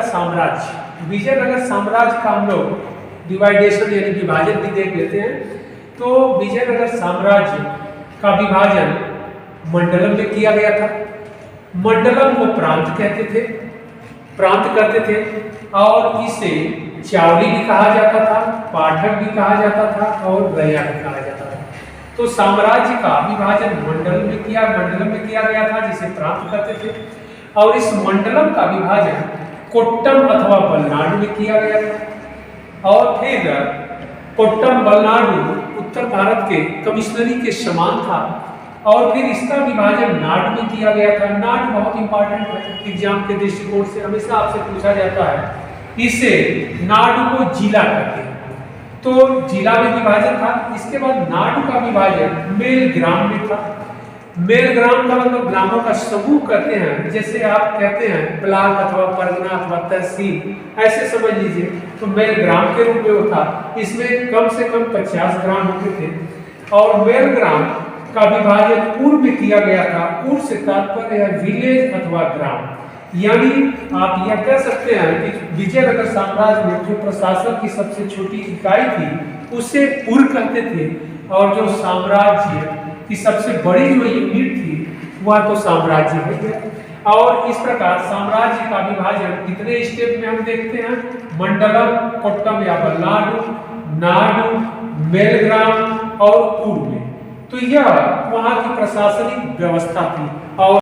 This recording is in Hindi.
साम्राज्य, विजयनगर साम्राज्य का हम लोग डिवाइडेशन यानी विभाजन भी देख लेते हैं। तो विजयनगर साम्राज्य का विभाजन मंडलम में किया गया था। मंडलम को प्रांत कहते थे, प्रांत करते थे, और इसे चावली भी कहा जाता था, पाठक भी कहा जाता था और रैया भी कहा जाता था। तो साम्राज्य का विभाजन मंडलम में किया गया था, जिसे प्रांत करते थे। और इस मंडलम का विभाजन कोट्टम अथवा बलनाडु में किया गया था। और फिर कोट्टम बलनाडु उत्तर भारत के कमिश्नरी के समान था। और फिर इसका विभाजन नाडु में किया गया था। नाडु बहुत इंपॉर्टेंट है, एग्जाम के दृष्टिकोण से हमेशा आपसे पूछा जाता है। इसे नाडु को जिला कहते हैं, तो जिला में विभाजन था। इसके बाद नाडु का विभाजन मेल ग्राम में था। मेल ग्राम का मतलब ग्रामों का समूह कहते हैं, जैसे आप कहते हैं ब्लॉक अथवा परगना अथवा तहसील, ऐसे समझ लीजिए। तो मेल ग्राम के रूप में वो था। इसमें कम से कम 50 ग्राम होते थे। और मेल ग्राम का विभाजन उर में किया गया था। उर से तात्पर्य है विलेज अथवा ग्राम। यानी आप यह कह सकते हैं कि विजयनगर साम्राज्य में जो प्रशासन की सबसे छोटी इकाई थी उसे उर कहते थे, और जो साम्राज्य की सबसे बड़ी जो यूनिट थी वह तो साम्राज्य हो गया। और इस प्रकार साम्राज्य का विभाजन कितने स्टेप में हम देखते हैं? मंडलम, कोट्टम या बलनाडु, नाडु, मेलग्राम और उर में। तो यह वहां की प्रशासनिक व्यवस्था थी। और